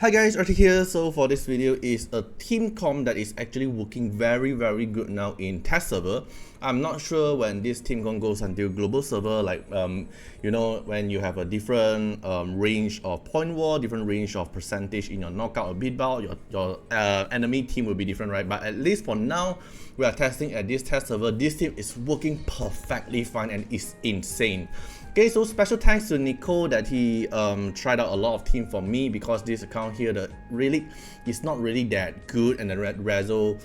Hi guys, Artiar here. So for this video is a team comp that is actually working very good now in test server. I'm not sure when this team comp goes until global server, like you know, when you have a different range of point war, different range of percentage in your knockout or beat bout, your enemy team will be different, right? But at least for now, we are testing at this test server. This team is working perfectly fine and is insane. Okay, so special thanks to Nico that he tried out a lot of team for me, because this account here that really is not really that good, and the Reso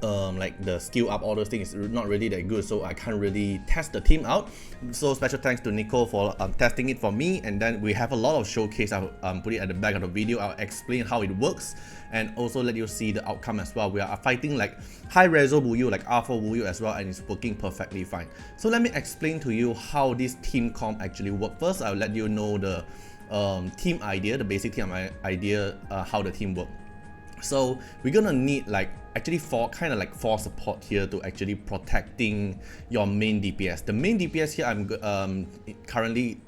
like the skill up, all those things is not really that good, so I can't really test the team out. So special thanks to Nico for testing it for me. And then we have a lot of showcase. I'll put it at the back of the video. I'll explain how it works and also let you see the outcome as well. We are fighting like high Reso Wuyou, like R4 Wuyou as well, and it's working perfectly fine. So let me explain to you how this team comp actually works. First, I'll let you know the team idea, the basic team idea, how the team works. So we're gonna need like actually four support here to actually protecting your main DPS. The main DPS here I'm currently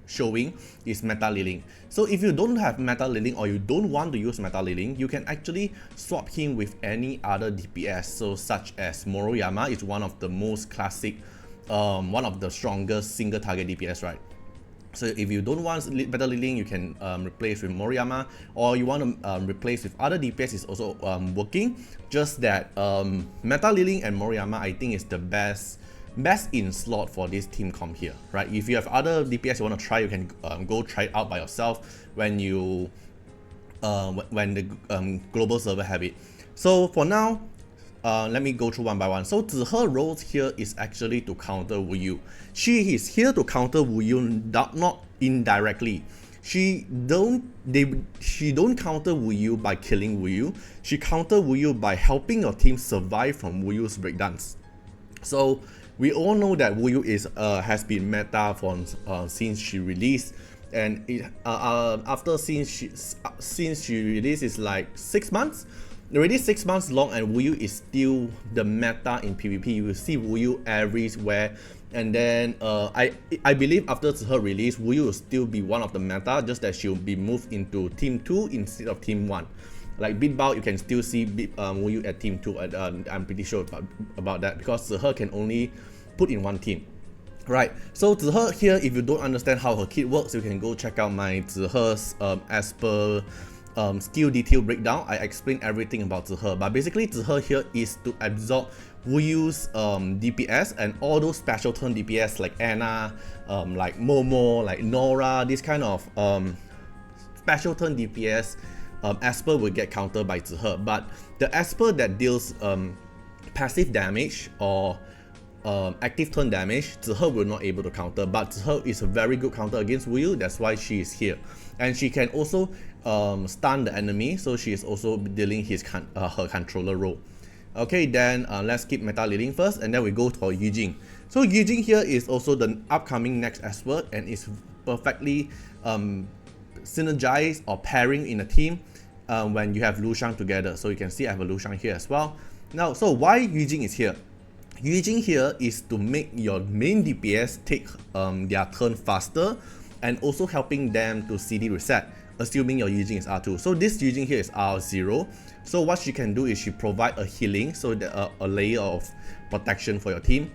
showing is Meta Liling. So if you don't have Meta Liling or you don't want to use Meta Liling, you can actually swap him with any other DPS. So such as Moroyama is one of the most classic, one of the strongest single target DPS, right? So if you don't want Meta Liling, you can replace with Moroyama, or you want to replace with other DPS is also working. Just that Meta Liling and Moroyama I think is the best in slot for this team comp here, right? If you have other DPS you want to try, you can go try it out by yourself when you when the global server have it. So for now, let me go through one by one. So her roles here is actually to counter Wuyou. She is here to counter Wuyou, not indirectly. She don't counter Wuyou by killing Wuyou. She counter Wuyou by helping your team survive from Wuyu's breakdowns. So we all know that Wuyou is has been meta for since she released, and it after since she released is like 6 months. Already 6 months long, and Wuyou is still the meta in PvP. You will see Wuyou everywhere. And then I believe after her release, Wuyou will still be one of the meta, just that she'll be moved into Team 2 instead of Team 1. Like beat bout, you can still see Wuyou at Team 2. I'm pretty sure about that, because her can only put in one team. Right, so her here, if you don't understand how her kit works, you can go check out my her's as per skill detail breakdown. I explain everything about her, but basically her here is to absorb Wuyu's DPS and all those special turn DPS like Anna, like Momo, like Nora, this kind of special turn DPS. Esper will get countered by her, but the Esper that deals passive damage or active turn damage, her will not able to counter, but her is a very good counter against Wuyou. That's why she is here, and she can also stun the enemy, so she is also dealing her controller role. Okay, then let's keep Meta Liling first, and then we go for YUJING. So YUJING here is also the upcoming next expert, and is perfectly synergized or pairing in a team when you have Lushang together. So you can see I have a Lushang here as well. Now, so why YUJING is here? YUJING here is to make your main DPS take their turn faster, and also helping them to CD reset, assuming your YUJING is R2. So this YUJING here is R0. So what she can do is she provide a healing, so that, a layer of protection for your team,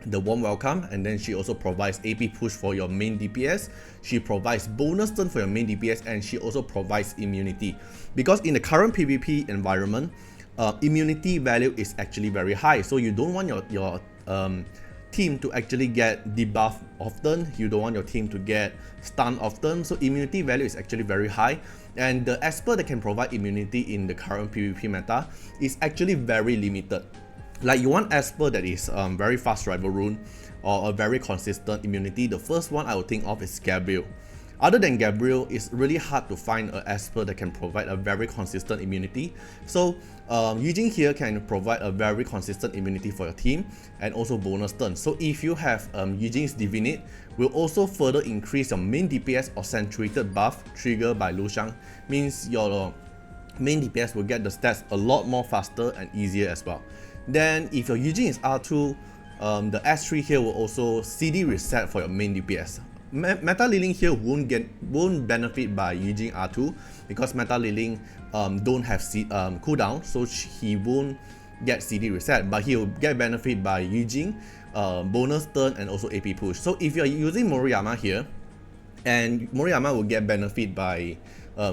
the warm welcome, and then she also provides AP push for your main DPS. She provides bonus turn for your main DPS, and she also provides immunity, because in the current PvP environment, immunity value is actually very high. So you don't want your team to actually get debuff often. You don't want your team to get stunned often. So immunity value is actually very high, and the Esper that can provide immunity in the current PvP meta is actually very limited. Like you want Esper that is very fast rival rune or a very consistent immunity. The first one I would think of is Gabriel. Other than Gabriel, it's really hard to find an Esper that can provide a very consistent immunity. So YUJING here can provide a very consistent immunity for your team, and also bonus turn. So if you have YUJING's Divinate, will also further increase your main DPS or accentuated buff triggered by Lushang. Means your main DPS will get the stats a lot more faster and easier as well. Then if your YUJING is R2, the S3 here will also CD reset for your main DPS. Meta Liling here won't benefit by using R2 because Meta Liling don't have cooldown, so he won't get CD reset, but he'll get benefit by using bonus turn and also AP push. So if you're using Moroyama here, and Moroyama will get benefit by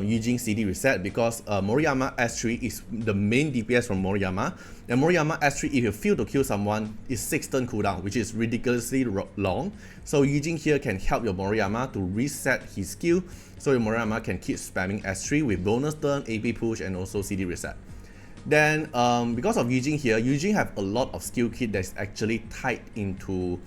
using CD reset because Moroyama S3 is the main DPS from Moroyama, and Moroyama S3, if you fail to kill someone, is 6 turn cooldown, which is ridiculously long. So YUJING here can help your Moroyama to reset his skill, so your Moroyama can keep spamming S3 with bonus turn, AP push, and also CD reset. Then because of YUJING here, YUJING have a lot of skill kit that's actually tied into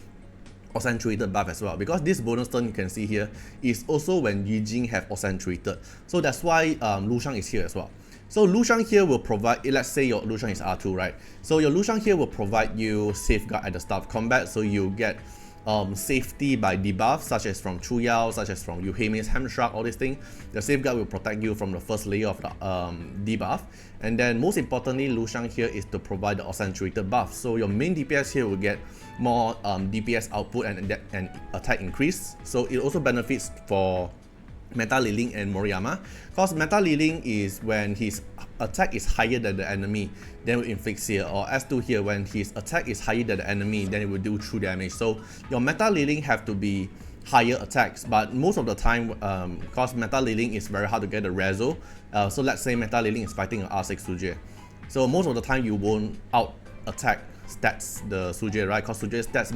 accentuated buff as well, because this bonus turn you can see here is also when YUJING have accentuated, so that's why Lushang is here as well. So Lushang here will provide, let's say your Lushang is R2, right? So your Lushang here will provide you safeguard at the start of combat, so you get safety by debuff, such as from Chuyao, such as from Yuheime's Hamshark, all these things. The safeguard will protect you from the first layer of the debuff. And then most importantly, Lushang here is to provide the accentuated buff. So your main DPS here will get more DPS output and attack increase. So it also benefits for Meta Liling and Moroyama, because Meta Liling is when his attack is higher than the enemy, then will inflict seer, or S2 here, when his attack is higher than the enemy, then it will do true damage. So your Meta Liling have to be higher attacks, but most of the time, because Meta Liling is very hard to get the Reso, so let's say Meta Liling is fighting an R6 Suje, so most of the time you won't out attack stats the Suje, right? Because Suje's stats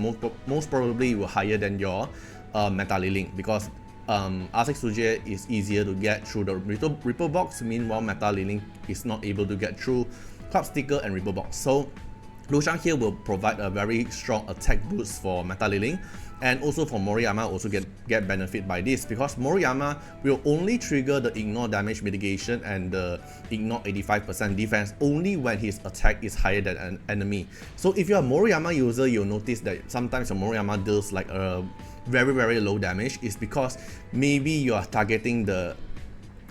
most probably will higher than your Meta Liling, because R6 Suje is easier to get through the Ripple Box, meanwhile Meta Liling is not able to get through Club Sticker and Ripple Box. So Lushang here will provide a very strong attack boost for Meta Liling, and also for Moroyama also get benefit by this, because Moroyama will only trigger the ignore damage mitigation and the ignore 85% defense only when his attack is higher than an enemy. So if you're a Moroyama user, you'll notice that sometimes your Moroyama deals like a very low damage, is because maybe you are targeting the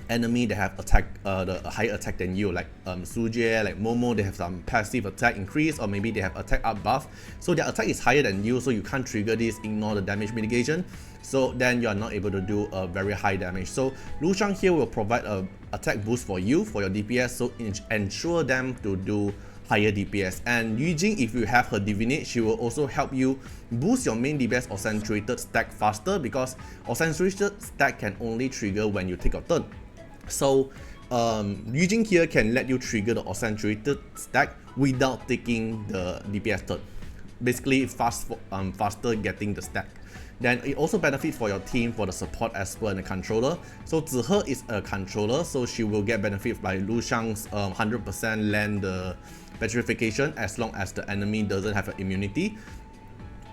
enemy that have attack the higher attack than you, like Suje, like Momo, they have some passive attack increase, or maybe they have attack up buff, so their attack is higher than you, so you can't trigger this ignore the damage mitigation, so then you are not able to do a very high damage. So Lushang here will provide a attack boost for you, for your DPS, so ensure them to do higher DPS. And YUJING, if you have her Divinate, she will also help you boost your main DPS accentuated stack faster, because accentuated stack can only trigger when you take a turn. So YUJING here can let you trigger the accentuated stack without taking the DPS turn, basically faster getting the stack. Then it also benefits for your team, for the support Esper and the controller. So Zihe is a controller, so she will get benefit by Lushang's 100% land the petrification as long as the enemy doesn't have an immunity.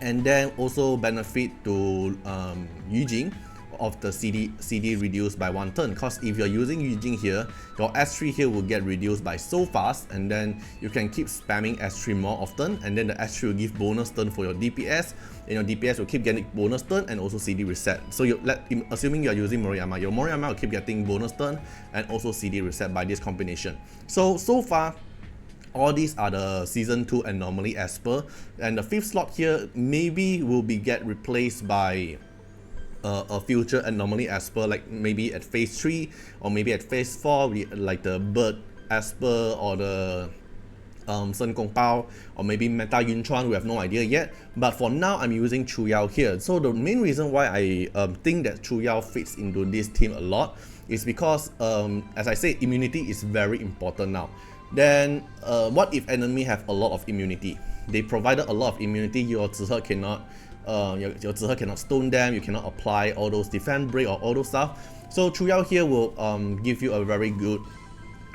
And then also benefit to YUJING of the CD reduced by 1 turn, because if you're using YUJING here, your S3 here will get reduced by so fast, and then you can keep spamming S3 more often, and then the S3 will give bonus turn for your DPS, and your DPS will keep getting bonus turn and also CD reset. So assuming you're using Moroyama, your Moroyama will keep getting bonus turn and also CD reset by this combination. So far, all these are the Season 2 Anomaly Esper, and the 5th slot here maybe will get replaced by a future Anomaly Esper, like maybe at phase 3 or maybe at phase 4, like the Bird Esper or the Shen Gong Bao, or maybe Meta Yunchuan, we have no idea yet. But for now, I'm using Chuyao here. So the main reason why I think that Chuyao fits into this team a lot is because, as I said, immunity is very important now. Then what if enemy have a lot of immunity? They provided a lot of immunity, your Zihe cannot your Zihe cannot stone them, you cannot apply all those defense break or all those stuff. So Chuyao here will give you a very good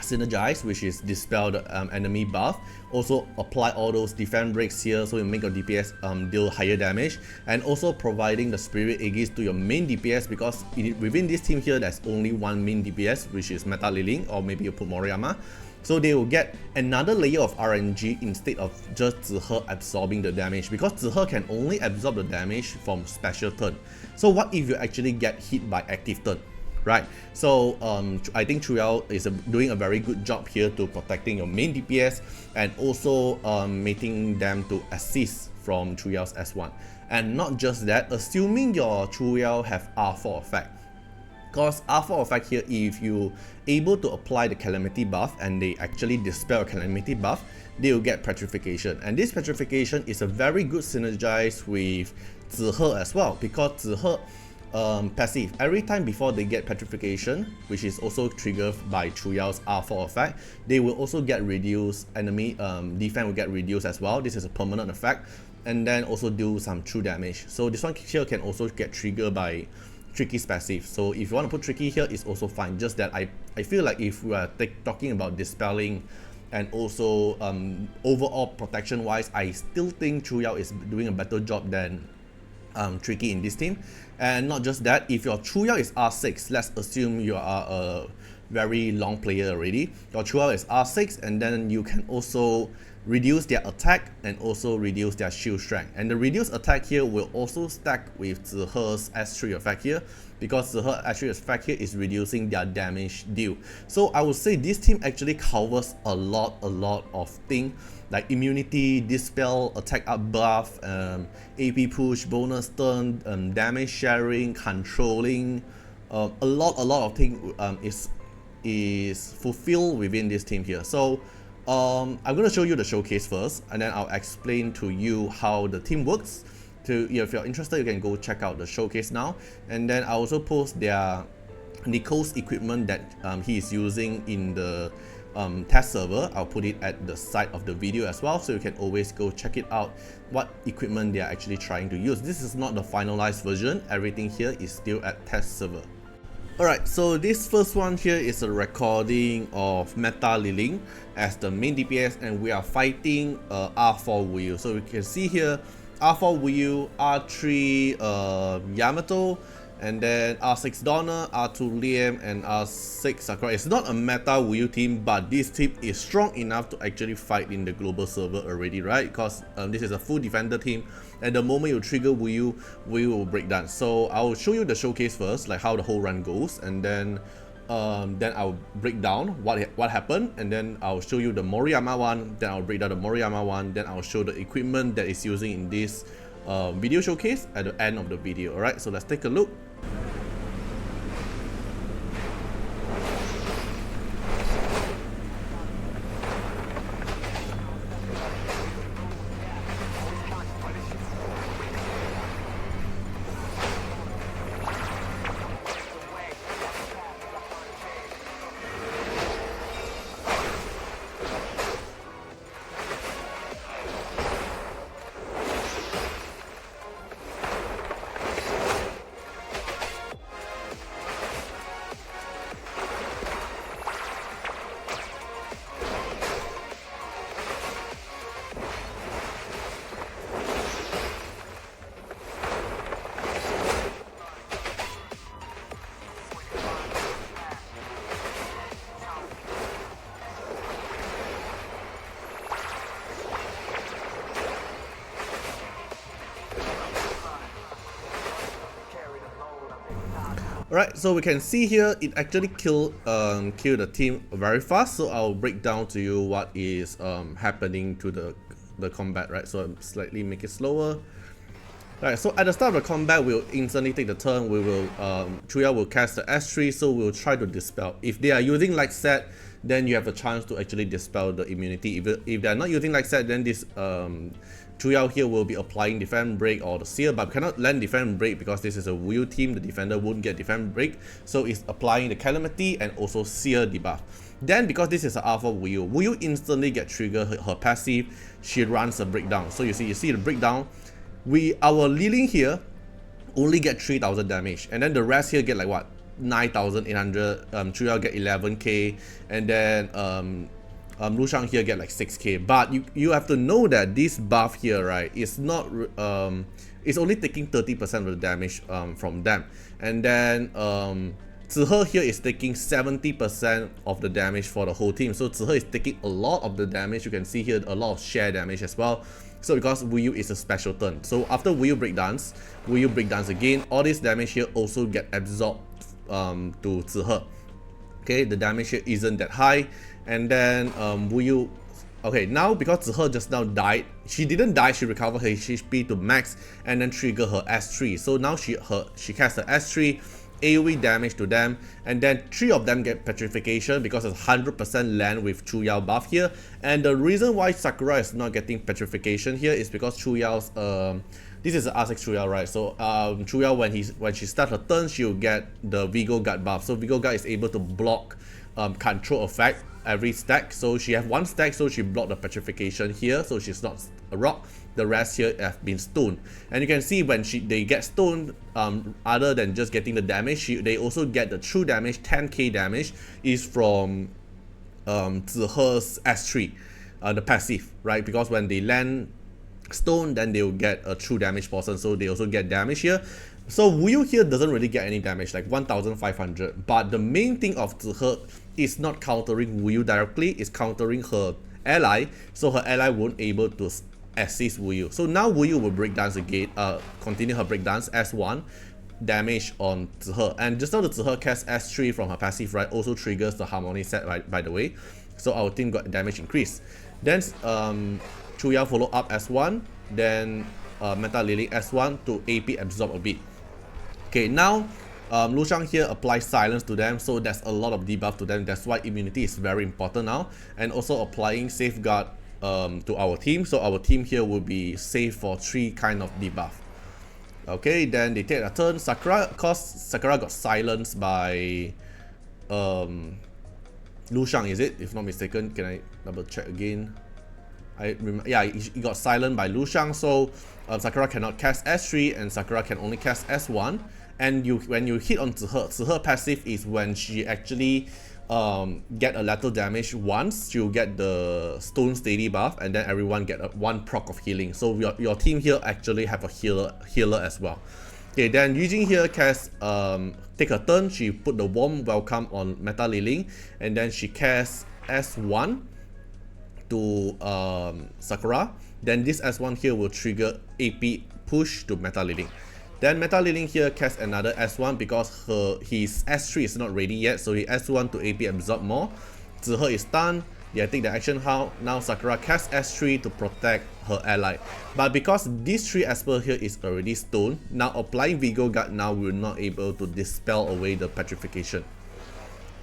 synergize, which is dispel the enemy buff, also apply all those defense breaks here, so you make your DPS deal higher damage, and also providing the spirit aegis to your main DPS, because within this team here there's only one main DPS, which is Meta Liling, or maybe you put Moroyama. So they will get another layer of RNG instead of just Zihe absorbing the damage, because Zihe can only absorb the damage from special turn. So what if you actually get hit by active turn, right? So I think Chuyao is doing a very good job here to protecting your main DPS, and also making them to assist from Chuyao's S1. And not just that, assuming your Chuyao have R4 effect. Because R4 effect here, if you able to apply the calamity buff and they actually dispel a calamity buff, they will get petrification. And this petrification is a very good synergize with Zihe as well, because Zihe passive, every time before they get petrification, which is also triggered by Chuyao's R4 effect, they will also get reduced, enemy defense will get reduced as well. This is a permanent effect, and then also do some true damage. So this one here can also get triggered by Tricky's passive. So if you want to put Tricky here, it's also fine. Just that I feel like if we are talking about dispelling and also overall protection wise, I still think Chuyao is doing a better job than Tricky in this team. And not just that, if your Chuyao is R6, let's assume you are a very long player already, your Chuyao is R6, and then you can also reduce their attack and also reduce their shield strength. And the reduced attack here will also stack with Zihe's S3 effect here, because Zihe S3 effect here is reducing their damage deal. So I would say this team actually covers a lot of things like immunity, dispel, attack up buff, AP push, bonus turn, damage sharing, controlling, a lot of things is fulfilled within this team here. So I'm going to show you the showcase first, and then I'll explain to you how the team works. If you're interested, you can go check out the showcase now, and then I'll also post their Nico's equipment that he is using in the test server. I'll put it at the side of the video as well, so you can always go check it out, what equipment they are actually trying to use. This is not the finalized version, everything here is still at test server. Alright, so this first one here is a recording of Meta Liling as the main DPS, and we are fighting R4 Wuyou. So we can see here R4 Wuyou, R3 Yamato, and then R6 Donna, R2 Liam, and R6 Sakura. It's not a meta Wuyou team, but this team is strong enough to actually fight in the global server already, right? Because this is a full defender team, and the moment you trigger Wuyou, Wuyou will break down. So I will show you the showcase first, like how the whole run goes, and then I'll break down what happened, and then I'll show you the Moroyama one, then I'll break down the Moroyama one, then I'll show the equipment that is using in this video showcase at the end of the video. Alright, so let's take a look. Alright, so we can see here it actually killed the team very fast. So I'll break down to you what is happening to the combat, right? So I'll slightly make it slower. Alright, so at the start of the combat, we'll instantly take the turn. We will Chuyao will cast the S3, so we'll try to dispel. If they are using like set, then you have a chance to actually dispel the immunity. If they are not using like set, then this Chuyao here will be applying defend break or the seal, but we cannot land defend break because this is a Wuyou team. The defender won't get defend break, so it's applying the calamity and also seal debuff. Then because this is an alpha Wuyou, Wuyou instantly get trigger her passive. She runs a breakdown. So you see the breakdown. Our Liling here only get 3,000 damage, and then the rest here get like what 9,800. Chuyao get 11k, and then Lushang here get like 6k. But you have to know that this buff here, right, is not it's only taking 30% of the damage from them, and then Zihe here is taking 70% of the damage for the whole team. So Zihe is taking a lot of the damage. You can see here a lot of share damage as well. So because Wuyou is a special turn, so after Wuyou breakdance again, all this damage here also get absorbed to Zihe. Okay, the damage here isn't that high, and then Wuyou Okay, now because Zihe just now died, she didn't die, she recovered her HP to max and then trigger her S3. So now she casts her S3, AoE damage to them, and then 3 of them get petrification because it's 100% land with Chuyao buff here. And the reason why Sakura is not getting petrification here is because Chuyao's this is the R6 Chuyao, right? So Chuyao, when she starts her turn, she'll get the Vigo Guard buff. So Vigo Guard is able to block control effect every stack. So she has 1 stack, so she blocked the petrification here, so she's not a rock. The rest here have been stoned, and you can see when they get stoned, other than just getting the damage, they also get the true damage. 10k damage is from Zihe's S3, the passive, right? Because when they land stone, then they will get a true damage portion, so they also get damage here. So Wuyou here doesn't really get any damage, like 1500, but the main thing of Zihe is not countering Wuyou directly, it's countering her ally, so her ally won't able to assist Wuyou. So now Wuyou will breakdance again, continue her breakdance, S1 damage on Zihe, and just now the Zihe cast S3 from her passive, right, also triggers the harmony set, right, by the way. So our team got damage increase. Then Chuyao follow up S1, then Meta Liling S1 to AP absorb a bit. Okay, now Lushang here applies silence to them, so there's a lot of debuff to them. That's why immunity is very important now, and also applying safeguard to our team. So our team here will be safe for 3 kind of debuff. Okay, then they take a turn. Sakura, cause Sakura got silenced by Lushang, is it? If not mistaken, can I double check again? Yeah, he got silenced by Lushang, so Sakura cannot cast S3 and Sakura can only cast S1. And when you hit on Zihe passive is when she actually get a lethal damage once, she'll get the stone steady buff, and then everyone get 1 proc of healing. So your team here actually have a healer as well. Okay, then Yujing here casts take a turn, she put the warm welcome on Meta Liling, and then she casts S1 to Sakura. Then this S1 here will trigger AP push to Meta Liling. Then Meta Liling here casts another S1 because his S3 is not ready yet, so he S1 to AP absorb more. Zihe is stunned, they take the action how. Now Sakura casts S3 to protect her ally. But because this 3 Esper here is already stoned, now applying Vigo Guard now will not able to dispel away the petrification.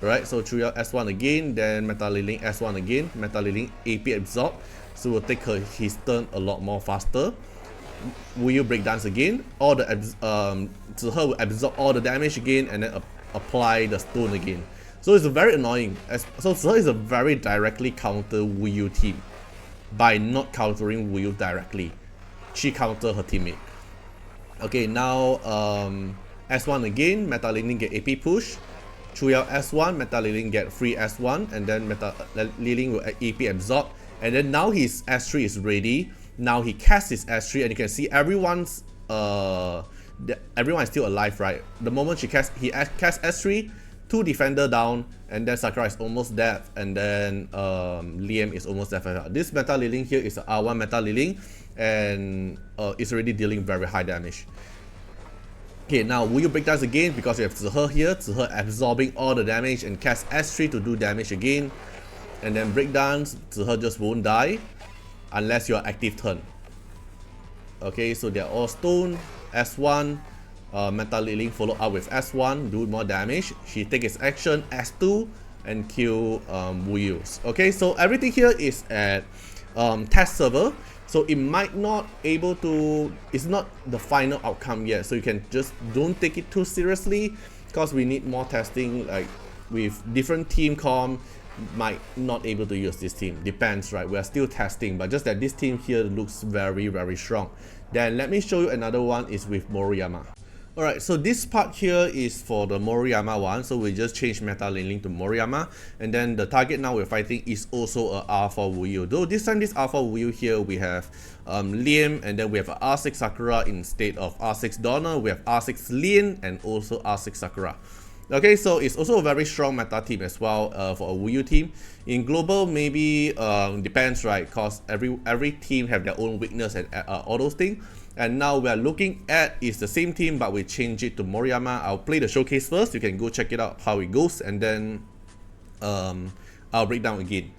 Alright, so Chuyao S1 again, then Meta Liling S1 again, Meta Liling AP absorb, so will take his turn a lot more faster. Wuyou breakdance again, all the Zihe will absorb all the damage again and then apply the stone again. So it's very annoying. So Zihe is a very directly counter Wuyou team by not countering Wuyou directly. She counter her teammate. Okay, now S1 again, Meta Liling get AP push. Chuyao S1, Meta Liling get free S1, and then Meta Liling will AP absorb. And then now his S3 is ready. Now he casts his S3 and you can see everyone is still alive, right? The moment he casts S3, 2 defender down, and then Sakura is almost dead, and then Liam is almost dead. This Meta Liling here is a R1 Meta Liling, and it's already dealing very high damage. Okay, now Wuyou breakdance again because we have Zihe here. Zihe absorbing all the damage and cast S3 to do damage again. And then breakdance, Zihe just won't die unless your active turn. Okay, so they're all stone. S1, Meta Liling follow up with S1, do more damage. She takes its action, S2, and kill Wuyou. Okay, so everything here is at test server, so it might not able to, it's not the final outcome yet, so you can just don't take it too seriously because we need more testing. Like with different team comp might not able to use this team, depends, right? We are still testing, but just that this team here looks very strong. Then let me show you another one is with Moroyama. Alright, so this part here is for the Moroyama one, so we just change Meta Liling to Moroyama, and then the target now we're fighting is also a R4 Wuyou. Though this time this R4 Wuyou here we have Liam, and then we have a R6 Sakura instead of R6 Donna. We have R6 Lin and also R6 Sakura. Okay, so it's also a very strong meta team as well for a Wuyou team. In global, maybe depends, right? Cause every team have their own weakness and all those things. And now we are looking at is the same team, but we change it to Moroyama. I'll play the showcase first. You can go check it out how it goes, and then I'll break down again.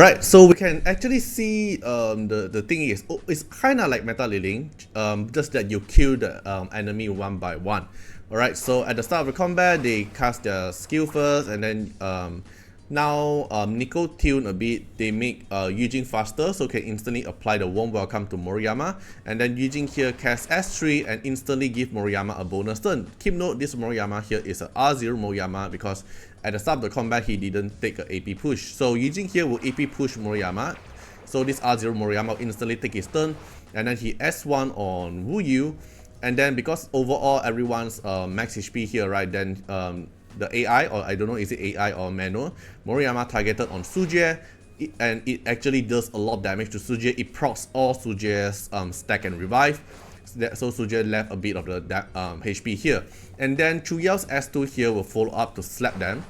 Alright, so we can actually see the thing is, it's kind of like meta Liling, just that you kill the enemy one by one. Alright, so at the start of the combat, they cast their skill first, and then now Nico tune a bit, they make YUJING faster, so can instantly apply the warm welcome to Moroyama, and then YUJING here cast S3 and instantly give Moroyama a bonus turn. Keep note, this Moroyama here is a R0 Moroyama because at the start of the combat he didn't take an AP push. So YUJING here will AP push Moroyama, so this R0 Moroyama will instantly take his turn, and then he S1 on Wuyou, and then because overall everyone's max HP here, right, then the AI, or I don't know is it AI or manual, Moroyama targeted on Sujie, and it actually does a lot of damage to Sujie. It procs all Sujie's stack and revive, so Sujie left a bit of the HP here. And then Chuyao's S2 here will follow up to slap them,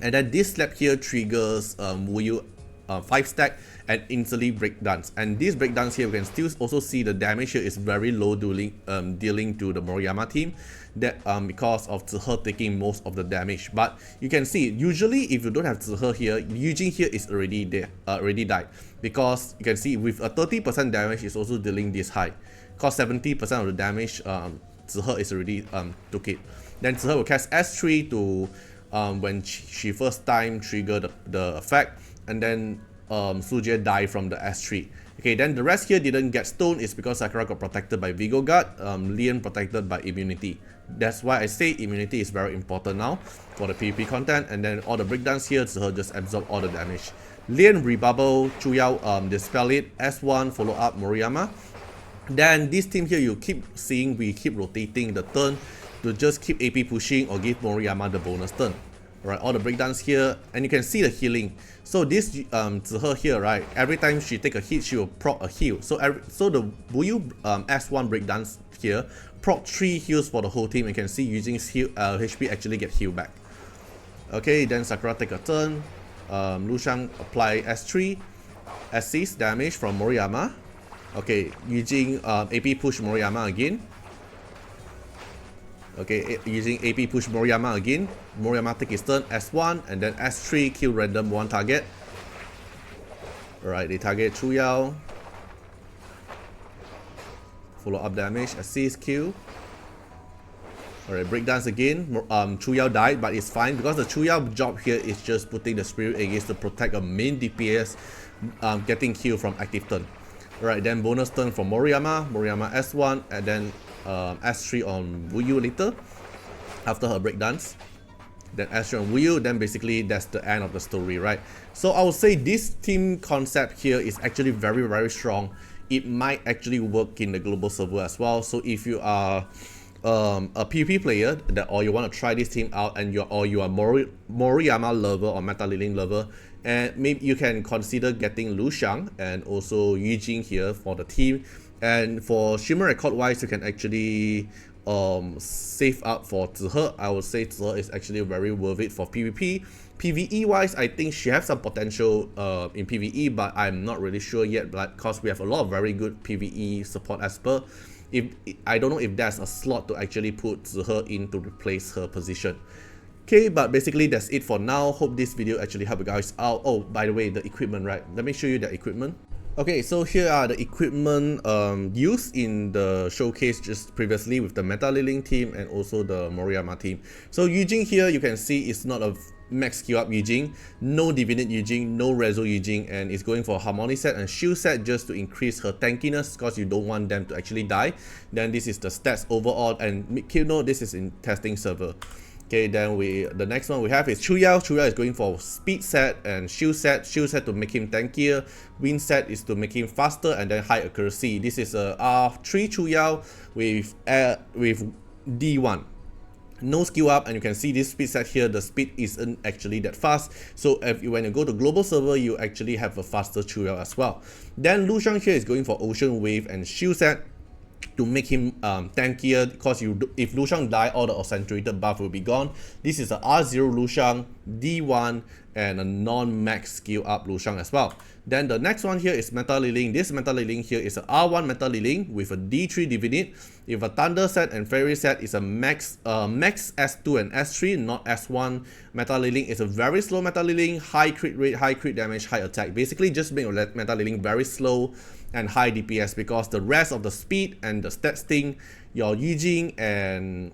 and then this slap here triggers Wuyou 5 stack and instantly breakdance. And this breakdance here, we can still also see the damage here is very low dealing to the Moroyama team, that because of Zihe taking most of the damage. But you can see usually if you don't have Zihe here, YUJING here is already there, already died, because you can see with a 30% damage is also dealing this high, cause 70% of the damage Zihe is already took it. Then Zihe will cast S3 to when she first time trigger the effect, and then Sujie died from the S3. Okay, then the rest here didn't get stoned is because Sakura got protected by Vigor Guard, Lian protected by immunity. That's why I say immunity is very important now for the PvP content, and then all the breakdowns here, Zihe just absorb all the damage. Lian rebubble, Chuyao dispel it, S1 follow up Moroyama. Then this team here, you keep seeing we keep rotating the turn to just keep AP pushing or give Moroyama the bonus turn. Right, all the breakdowns here, and you can see the healing. So this Zihe here, right, every time she take a hit, she will proc a heal. So the Wuyou S1 breakdowns here proc 3 heals for the whole team. You can see YUJING's heal, HP actually get healed back. Okay, then Sakura take a turn. Lushang apply S3, assist damage from Moroyama. Okay, YUJING AP push Moroyama again. Okay, using AP push Moroyama again. Moroyama take his turn, S1, and then S3 kill random one target. Alright, they target Chuyao. Follow up damage, assist, kill. Alright, breakdance again. Chuyao died, but it's fine because the Chuyao job here is just putting the Spirit against to protect a main DPS getting killed from active turn. Alright, then bonus turn from Moroyama. Moroyama S1, and then S3 on Wuyou later after her breakdance. Then S3 on Wuyou, then basically that's the end of the story, right? So I would say this team concept here is actually very, very strong. It might actually work in the global server as well. So if you are a PvP player or you want to try this team out, and you are Moroyama lover or Meta Liling lover, and maybe you can consider getting Lushang and also YUJING here for the team. And for Shimmer record wise, you can actually save up for Zihe. I would say Zihe is actually very worth it for PvP. PvE wise, I think she has some potential in PvE, but I'm not really sure yet, because we have a lot of very good PvE support as per. I don't know if there's a slot to actually put Zihe in to replace her position. Okay, but basically that's it for now. Hope this video actually helped you guys out. Oh, by the way, the equipment, right? Let me show you the equipment. Okay, so here are the equipment used in the showcase just previously with the Meta Liling team and also the Moroyama team. So YUJING here, you can see it's not a max skill up YUJING, no Divinate YUJING, no Reso YUJING, and it's going for Harmony set and Shield set just to increase her tankiness because you don't want them to actually die. Then this is the stats overall, and keep note this is in testing server. Okay, then the next one we have is Chuyao. Chuyao is going for speed set and shield set. Shield set to make him tankier. Wind set is to make him faster, and then high accuracy. This is a R3 Chuyao with D1. No skill up, and you can see this speed set here, the speed isn't actually that fast. So when you go to global server, you actually have a faster Chuyao as well. Then Lushang here is going for ocean wave and shield set to make him tankier, because if Lushang die, all the accentuated buff will be gone. This is a R0 Lushang D1, and a non-max skill up Lushang as well. Then the next one here is Meta Liling. This Meta Liling here is a R1 Meta Liling with a D3 Divinate. If a Thunder set and Fairy set is a max S2 and S3, not S1. Meta Liling is a very slow Meta Liling, high crit rate, high crit damage, high attack. Basically just make your Meta Liling very slow and high DPS, because the rest of the speed and the stats thing, your YUJING and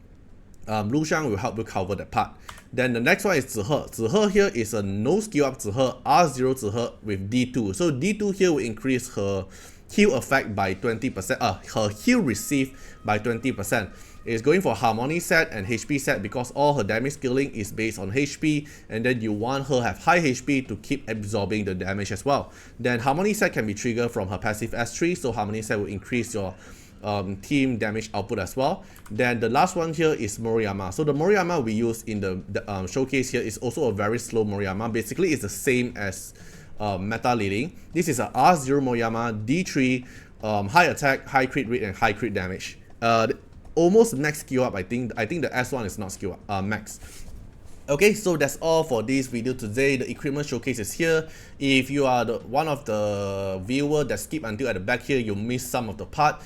Lushang will help you cover that part. Then the next one is Zihe. Zihe here is a no skill up Zihe, R0 Zihe with D2. So D2 here will increase her heal effect by 20%, her heal received by 20%. It's going for Harmony set and HP set because all her damage scaling is based on HP, and then you want her have high HP to keep absorbing the damage as well. Then Harmony set can be triggered from her passive S3, so Harmony set will increase your team damage output as well. Then the last one here is Moroyama. So the Moroyama we use in the showcase here is also a very slow Moroyama. Basically it's the same as Meta Liling. This is a R0 Moroyama, D3, high attack, high crit rate, and high crit damage. Almost max skill up. I think the S1 is not skill up, max. Okay, so that's all for this video today. The equipment showcase is here. If you are one of the viewer that skip until at the back here, you miss some of the part.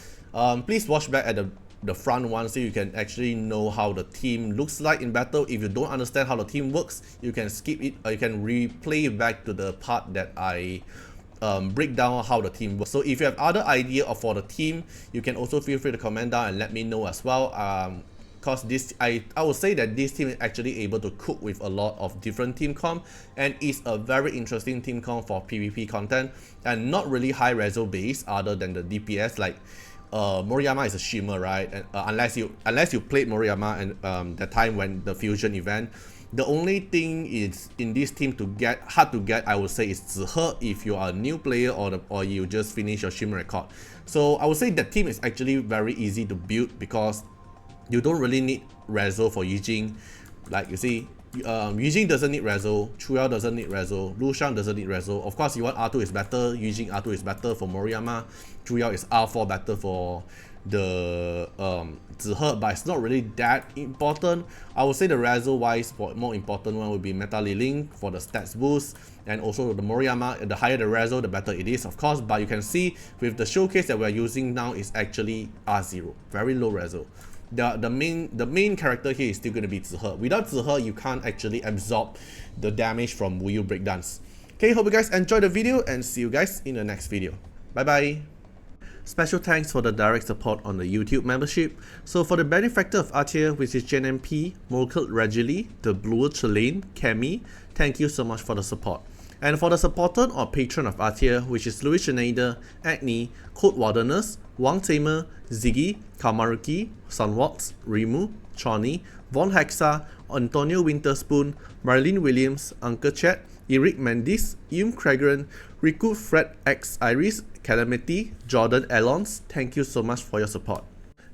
Please watch back at the front one so you can actually know how the team looks like in battle. If you don't understand how the team works, you can skip it, or you can replay it back to the part that I break down how the team works. So if you have other idea for the team, you can also feel free to comment down and let me know as well. Because this, I would say that this team is actually able to cook with a lot of different team comp, and is a very interesting team comp for PvP content, and not really high reso base other than the DPS. Like Moroyama is a shimmer, right? And unless you played Moroyama and that time when the fusion event, the only thing is in this team to get hard to get, I would say, is Zihe if you are a new player or you just finish your shimmer record. So I would say that team is actually very easy to build because you don't really need reso for YUJING. Like you see, YUJING doesn't need reso, Chuyao doesn't need reso, Lushang doesn't need reso. Of course, you want R2 is better, YUJING R2 is better for Moroyama, Chuyao is R4 better for the Zihe, but it's not really that important. I would say the reso wise, more important one would be Meta Liling for the stats boost, and also the Moroyama. The higher the reso, the better it is, of course. But you can see with the showcase that we're using now is actually R0, very low reso. The main character here is still going to be Zihe. Without Zihe, you can't actually absorb the damage from Wuyou breakdowns. Okay, hope you guys enjoyed the video and see you guys in the next video. Bye bye. Special thanks for the direct support on the YouTube membership. So for the benefactor of Artiar, which is JNMP, Morkel Regili, the Blue Chelane, Kemi, thank you so much for the support. And for the supporter or patron of Artiar, which is Louis Schneider, Agni, Code Wardeners, Wang Tamer, Ziggy, Kamaruki, Sunwalks, Rimu, Choni, Von Hexa, Antonio Winterspoon, Marlene Williams, Uncle Chet, Eric Mendes, Cragran, Riku Fred X Iris, Calamity, Jordan Alons, thank you so much for your support.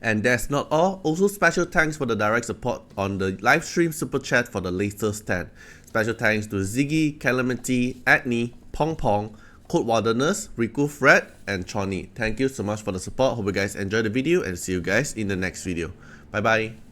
And that's not all, also special thanks for the direct support on the live stream super chat for the latest stand. Special thanks to Ziggy, Calamity, Agni, Pong Pong, Code Wardeners, Riku Fred, and Choni. Thank you so much for the support. Hope you guys enjoyed the video and see you guys in the next video. Bye bye.